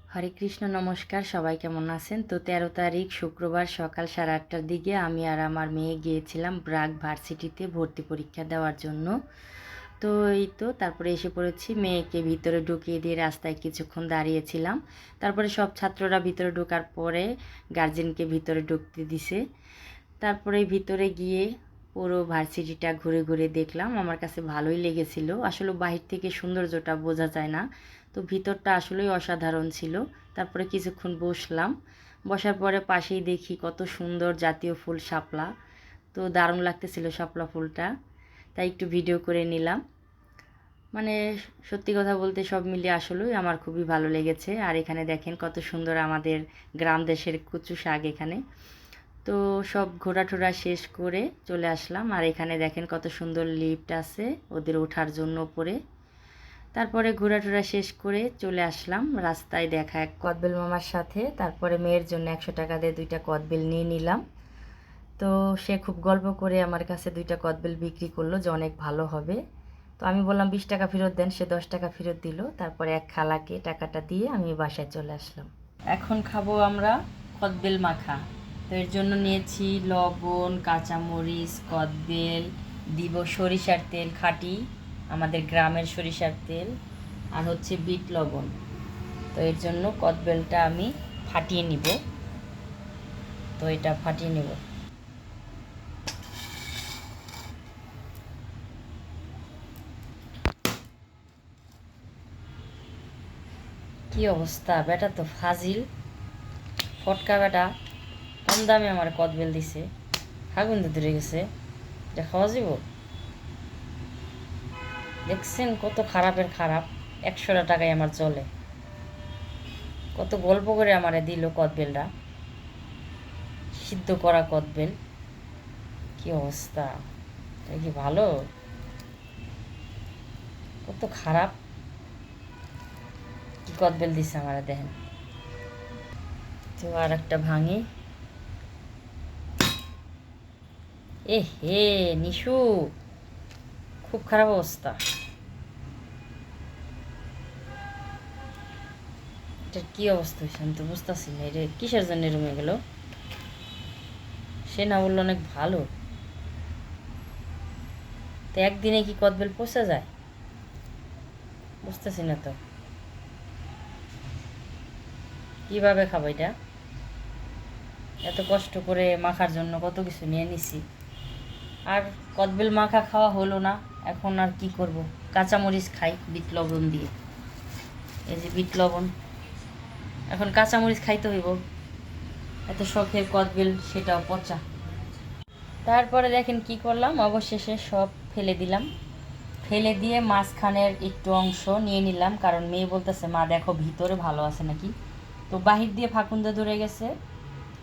হরে কৃষ্ণ, নমস্কার। সবাই কেমন আছেন? তো 13 তারিখ শুক্রবার সকাল 8:30টার দিকে আমি আর আমার মেয়ে গিয়েছিলাম ব্রাক ভার্সিটিতে ভর্তি পরীক্ষা দেওয়ার জন্য। তো এই তো তারপরে এসে পড়েছি, মেয়েকে ভিতরে ঢুকিয়ে দিয়ে রাস্তায় কিছুক্ষণ দাঁড়িয়েছিলাম। তারপরে সব ছাত্ররা ভিতরে ঢোকার পরে গার্জেনকে ভিতরে ঢুকতে দিছে। তারপরে ভিতরে গিয়ে পুরো ভার্সিটিটা ঘুরে ঘুরে দেখলাম। আমার কাছে ভালোই লেগেছিল। আসলে বাহির থেকে সৌন্দর্যটা বোঝা যায় না, তো ভিতরটা আসলেই অসাধারণ ছিল। তারপরে কিছুক্ষণ বসলাম, বসার পরে পাশেই দেখি কত সুন্দর জাতীয় ফুল শাপলা। তো দারুণ লাগতেছিল শাপলা ফুলটা, তাই একটু ভিডিও করে নিলাম। মানে সত্যি কথা বলতে সব মিলিয়ে আসলেই আমার খুবই ভালো লেগেছে। আর এখানে দেখেন কত সুন্দর আমাদের গ্রাম দেশের কচু শাক এখানে। তো সব ঘোরাটোরা শেষ করে চলে আসলাম। আর এখানে দেখেন কত সুন্দর লিফট আছে ওদের ওঠার জন্য উপরে। তারপরে ঘোরাটোরা শেষ করে চলে আসলাম রাস্তায় দেখা এক কদবেল মামার সাথে। তারপরে মেয়ের জন্য 100 টাকা দিয়ে 2টা কদবেল নিয়ে নিলাম। তো সে খুব গল্প করে আমার কাছে 2টা কদবেল বিক্রি করলো যে অনেক ভালো হবে। তো আমি বললাম 20 টাকা ফেরত দেন, সে 10 টাকা ফেরত দিল। তারপরে এক খালাকে টাকাটা দিয়ে আমি বাসায় চলে আসলাম। এখন খাবো আমরা কদবেল মাখা। তো এর জন্য নিয়েছি লবণ, কাঁচামরিচ, কদবেল, দিব সরিষার তেল, খাঁটি আমাদের গ্রামের সরিষার তেল, আর হচ্ছে বিট লবণ। তো এর জন্য কদবেলটা আমি ফাটিয়ে নিব। তো এটা ফাটিয়ে নেব। কি অবস্থা, বেটা তো ফাজিল, ফটকা বেটা। কম দামে আমার কদবেল দিছে, ফাগুন ধরে গেছে, এটা খাওয়া যাব? দেখছেন কত খারাপের খারাপ। 100 টাকায় আমার চলে। কত গল্প করে আমারে দিল কদবেলটা, সিদ্ধ করা কদবেল। কি অবস্থা, এটা কি ভালো? কত খারাপ, কি কদবেল দিছে আমারে দেখেন। তো আর একটা ভাঙি। এ হে নিশু, খুব খারাপ অবস্থা। এটার কি অবস্থা হয়েছে আমি তো বুঝতেছি না। এটা কিসের জন্য রুমে গেল? সে না বললো অনেক ভালো। তো একদিনে কি কদবেল পচে যায়? বুঝতেছি না তো কিভাবে খাবো এটা। এত কষ্ট করে মাখার জন্য কত কিছু নিয়ে নিছি, আর কদবেল মাখা খাওয়া হলো না। এখন আর কি করব, কাঁচামরিচ খাই বিট লবণ দিয়ে। এই যে বিট লবণ, এখন কাঁচামরিচ খাইতে হইব। এত শখের কদবেল, সেটাও পচা। তারপরে দেখেন কি করলাম, অবশেষে সব ফেলে দিলাম। ফেলে দিয়ে মাঝখানের একটু অংশ নিয়ে নিলাম, কারণ মেয়ে বলতেছে মা দেখো ভিতরে ভালো আছে নাকি। তো বাহির দিয়ে ফাকুন্দা ধরে গেছে,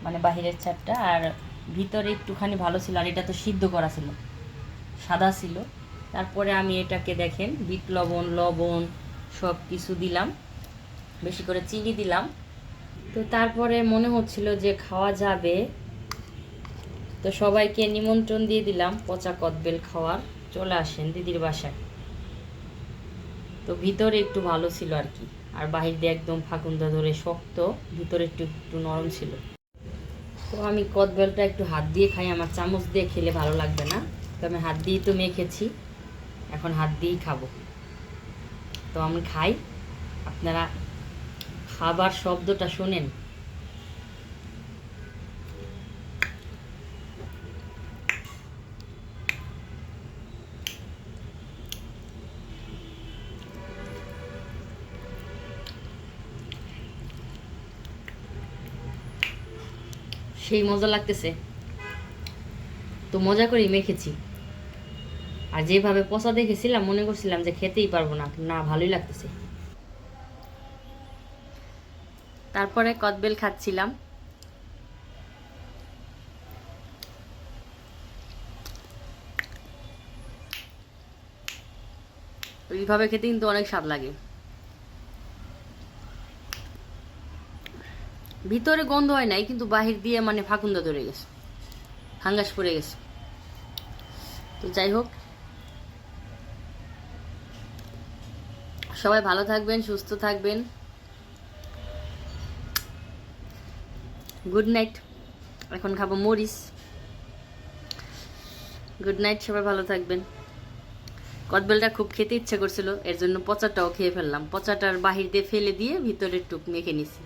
মানে বাহিরের চারটা, আর ভিতরে একটুখানি ভালো ছিল। আর এটা তো সিদ্ধ করা ছিল, সাদা ছিল। তারপরে আমি এটাকে দেখেন বিট লবণ, লবণ সব কিছু দিলাম, বেশি করে চিনি দিলাম। তো তারপরে মনে হচ্ছিল যে খাওয়া যাবে, তো সবাইকে নিমন্ত্রণ দিয়ে দিলাম পচা কদবেল খাওয়ার। চলে আসেন দিদির বাসায়। তো ভিতরে একটু ভালো ছিল আর কি, আর বাহির দিয়ে একদম ফাকুন্দা ধরে শক্ত, ভিতরে একটু একটু নরম ছিল। তো আমি কদবেলটা একটু হাত দিয়ে খাই, আমার চামচ দিয়ে খেলে ভালো লাগবে না। তো আমি হাত দিয়েই তো মেখেছি, এখন হাত দিয়েই খাবো। তো আমি খাই, আপনারা খাবার শব্দটা শোনেন। সেই মজা লাগতেছে, তো মজা করেই মেখেছি। আর যেভাবে পচা দেখেছিলাম মনে করছিলাম যে খেতেই পারবো না, না ভালোই লাগতেছে। তারপরে কদবেল খাচ্ছিলাম। এইভাবে খেতে কিন্তু অনেক স্বাদ লাগে। ভিতরে গন্ধ হয় নাই, কিন্তু বাহির দিয়ে মানে ফাকুন্দা ধরে গেছে, ফাঙ্গাস পড়ে গেছে। তো যাই হোক, সবাই ভালো থাকবেন, সুস্থ থাকবেন। Good night. এখন খাবো মরিচ। গুড নাইট, সবাই ভালো থাকবেন। কদবেলটা খুব খেতে ইচ্ছে করছিল, এর জন্য পচাটাও খেয়ে ফেললাম। পচাটার বাহির দিয়ে ফেলে দিয়ে ভিতরের টুক মেখে নিছি।